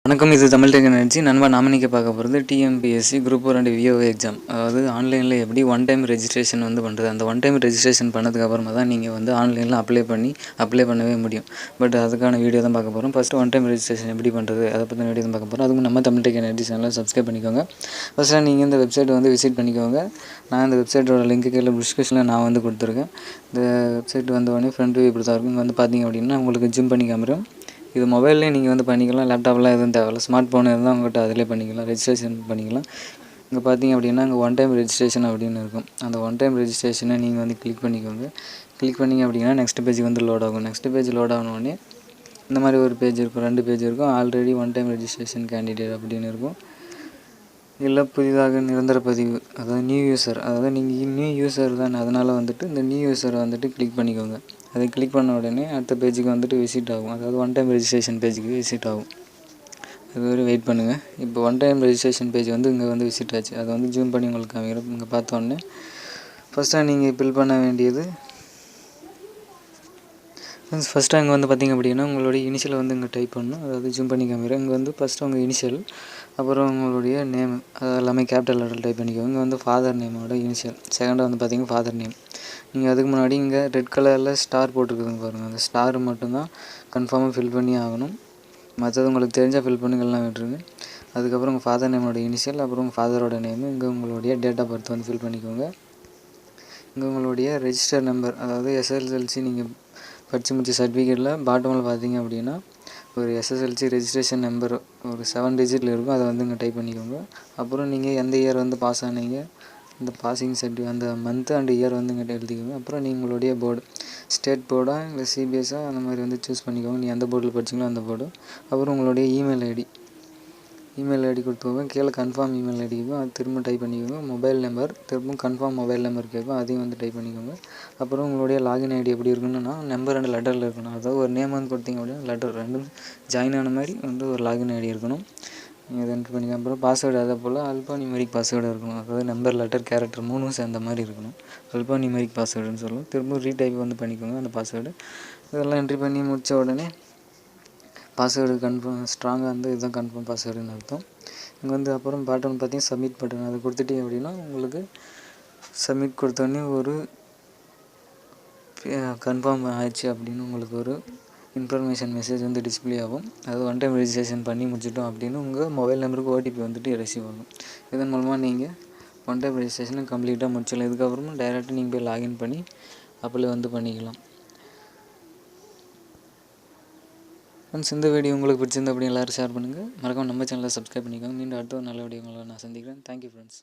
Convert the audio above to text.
வணக்கம். இது Tamil tech energy. நண்பா, நாம இன்னைக்கு பார்க்க போகிறது TNPSC group 4 and VO exam. அதாவது ஆன்லைனில் எப்படி ஒன் டைம் ரெஜிஸ்ட்ரேஷன் பண்ணுறது. அந்த ஒன் டைம் ரெஜிஸ்ட்ரேஷன் பண்ணதுக்கு அப்புறமா தான் நீங்கள் ஆன்லைனில் அப்ளை பண்ணவே முடியும். பட் அதுக்கான வீடியோ தான் பார்க்க போகிறோம். ஃபஸ்ட்டு ஒன் டைம் ரெஜிஸ்ட்ரேஷன் எப்படி பண்ணுறது அதை பற்றின வீடியோ தான் பார்க்க போகிறோம். அதுக்கு நம்ம தமிழ் டெக் எனர்ஜி சேனலை சப்ஸ்கிரைப் பண்ணிக்கோங்க. ஃபஸ்ட்டாக நீங்கள் இந்த வெப்சைட் விசிட் பண்ணிக்கோங்க. நான் இந்த வெப்சைட்டோட லிங்க்கு கீழே டிஸ்கிரிப்ஷனில் நான் கொடுத்துருக்கேன். இந்த வெப்சைட் வந்தோடனே ஃப்ரண்ட் வியூ இப்படி தான் இருக்கும். இங்கே பார்த்தீங்க அப்படின்னா உங்களுக்கு ஜூம் பண்ணி காமிரும். இது மொபைல்லே நீங்கள் பண்ணிக்கலாம். லேப்டாப்லாம் எதுவும் தேவையில்ல. ஸ்மார்ட் ஃபோன் இருந்தால் உங்கள்கிட்ட அதிலே பண்ணிக்கலாம். ரெஜிஸ்ட்ரேஷன் பண்ணிக்கலாம். இங்கே பார்த்தீங்க அப்படின்னா இங்கே ஒன் டைம் ரெஜிஸ்ட்ரேஷன் அப்படின்னு இருக்கும். அந்த ஒன் டைம் ரெஜிஸ்ட்ரேஷனை நீங்கள் கிளிக் பண்ணிக்கோங்க. கிளிக் பண்ணிங்க அப்படின்னா நெக்ஸ்ட் பேஜ் லோட் ஆகும். நெக்ஸ்ட் பேஜ் லோட் ஆனோடனே இந்த மாதிரி ஒரு பேஜ் இருக்கும். 2 பேஜ் இருக்கும். Already one time registration candidate அப்படின்னு இருக்கும். இல்லை புதிதாக நிரந்தர பதிவு, அதாவது நியூ யூசர், அதாவது நீங்கள் நியூ யூசர் தான். அதனால் இந்த நியூ யூசரை கிளிக் பண்ணிக்கோங்க. அதை கிளிக் பண்ண உடனே அடுத்த பேஜுக்கு விசிட் ஆகும். அதாவது ஒன் டைம் ரெஜிஸ்ட்ரேஷன் பேஜுக்கு விசிட் ஆகும். அது வரை வெயிட் பண்ணுங்கள். இப்போ ஒன் டைம் ரெஜிஸ்ட்ரேஷன் பேஜ் இங்கே விசிட் ஆச்சு. அதை ஜூம் பண்ணி உங்களுக்கு காமிக்கிறோம். இங்கே பார்த்தோன்னே ஃபஸ்ட்டாக நீங்கள் ஃபில் பண்ண வேண்டியது ஃபஸ்ட்டு அங்கே பார்த்திங்க அப்படின்னா உங்களுடைய இனிஷியல் இங்கே டைப் பண்ணணும். அதாவது ஜூம் பண்ணி காமிக்கிறேன். இங்கே ஃபஸ்ட்டு உங்கள் இனிஷியல், அப்புறம் உங்களுடைய நேம், அது எல்லாமே கேபிட்டல் லெட்டர் டைப் பண்ணிக்கோங்க. இங்கே ஃபாதர் நேமோட இனிஷியல், செகண்டாக பார்த்திங்கன்னா ஃபாதர் நேம். நீங்கள் அதுக்கு முன்னாடி இங்கே ரெட் கலரில் ஸ்டார் போட்டுருக்குதுங்க பாருங்கள். அந்த ஸ்டார் மட்டும்தான் கன்ஃபார்மாக ஃபில் பண்ணி ஆகணும். மற்றது உங்களுக்கு தெரிஞ்சால் ஃபில் பண்ணுங்கள்லாம் விட்டுருங்க. அதுக்கப்புறம் உங்கள் ஃபாதர் நேமோட இனிஷியல், அப்புறம் உங்கள் ஃபாதரோட நேமு, இங்கே உங்களுடைய டேட் ஆஃப் பர்த் ஃபில் பண்ணிக்கோங்க. இங்கே உங்களுடைய ரெஜிஸ்டர் நம்பர், அதாவது எஸ்எஸ்எல்சி நீங்கள் படித்து முடிச்ச சர்டிஃபிகேட்டில் பாட்டமில் பார்த்தீங்க அப்படின்னா ஒரு எஸ்எஸ்எல்சி ரெஜிஸ்ட்ரேஷன் நம்பர் ஒரு 7 டிஜிட்டில் இருக்கும். அதை இங்கே டைப் பண்ணிக்கோங்க. அப்புறம் நீங்கள் எந்த இயர் பாஸ் ஆனீங்க, இந்த பாசிங் சர்டிஃபிகேட் அந்த மந்த்து அண்ட் இயர் இங்கே எழுதிக்கோங்க. அப்புறம் உங்களுடைய போர்டு, ஸ்டேட் போர்டா இல்லை சிபிஎஸ்ஸா அந்த மாதிரி சூஸ் பண்ணிக்கோங்க. நீங்கள் எந்த போர்டில் படிச்சிங்களோ அந்த போர்டு. அப்புறம் உங்களுடைய இமெயில் ஐடி கொடுத்துக்கோங்க. கீழே கன்ஃபார்ம் இமெயில் ஐடி கேட்கும். அது திரும்ப டைப் பண்ணிக்கோங்க. மொபைல் நம்பர் திரும்ப கன்ஃபார்ம் மொபைல் நம்பர் கேட்கும். அதையும் டைப் பண்ணிக்கோங்க. அப்புறம் உங்களுடைய லாகின் ஐடி எப்படி இருக்குன்னா நம்பர் 2 லெட்டரில் இருக்கணும். அதாவது ஒரு நேம் கொடுத்தீங்க அப்படின்னா லெட்டர் 2 ஜாயின் ஆன மாதிரி ஒரு லாகின் ஐடி இருக்கணும். நீங்கள் அதை என்ட்ரு பண்ணிக்க. அப்புறம் பாஸ்வேர்டு அதே போல் அல்பா நியூமெரிக் பாஸ்வேர்டு இருக்கணும். அதாவது நம்பர், லெட்டர், கேரக்டர் 3 சேர்ந்த மாதிரி இருக்கணும். அல்பா நியூமெரிக் பாஸ்வேர்டுன்னு சொல்லுவோம். திரும்ப ரீடைப் பண்ணிக்கோங்க அந்த பாஸ்வேர்டு. இதெல்லாம் என்ட்ரி பண்ணி முடித்த உடனே பாஸ்வேர்டு கன்ஃபார்ம் ஸ்ட்ராங்காக இதுதான் கன்ஃபார்ம் பாஸ்வேர்டுன்னு அர்த்தம். இங்கே அப்புறம் பட்டன் பார்த்தீங்கன்னா சப்மிட் பட்டன், அதை கொடுத்துட்டீங்க அப்படின்னா உங்களுக்கு சப்மிட் கொடுத்தோடனே ஒரு கன்ஃபார்ம் ஆயிடுச்சு அப்படின்னு உங்களுக்கு ஒரு இன்ஃபர்மேஷன் மெசேஜ் டிஸ்பிளே ஆகும். அது ஒன் டைம் ரெஜிஸ்ட்ரேஷன் பண்ணி முடிச்சிட்டோம் அப்படின்னு உங்கள் மொபைல் நம்பருக்கு ஓடிபி ரிசீவ் ஆகும். இதன் மூலமாக நீங்கள் ஒன் டைம் ரெஜிஸ்ட்ரேஷனை கம்ப்ளீட்டாக முடிச்சிடலாம். இதுக்கப்புறமா டைரெக்டாக நீங்கள் போய் லாகின் பண்ணி அப்ளை பண்ணிக்கலாம். ஃப்ரெண்ட்ஸ், இந்த வீடியோ உங்களுக்கு பிடிச்சிருந்தா அப்படி எல்லோரும் ஷேர் பண்ணுங்கள். மறக்காம நம்ம சேனலை சப்ஸ்கிரைப் பண்ணிக்கோங்க. மீண்டும் அடுத்த ஒரு நல்ல வீடியோ உங்களை நான் சந்திக்கிறேன். Thank you friends.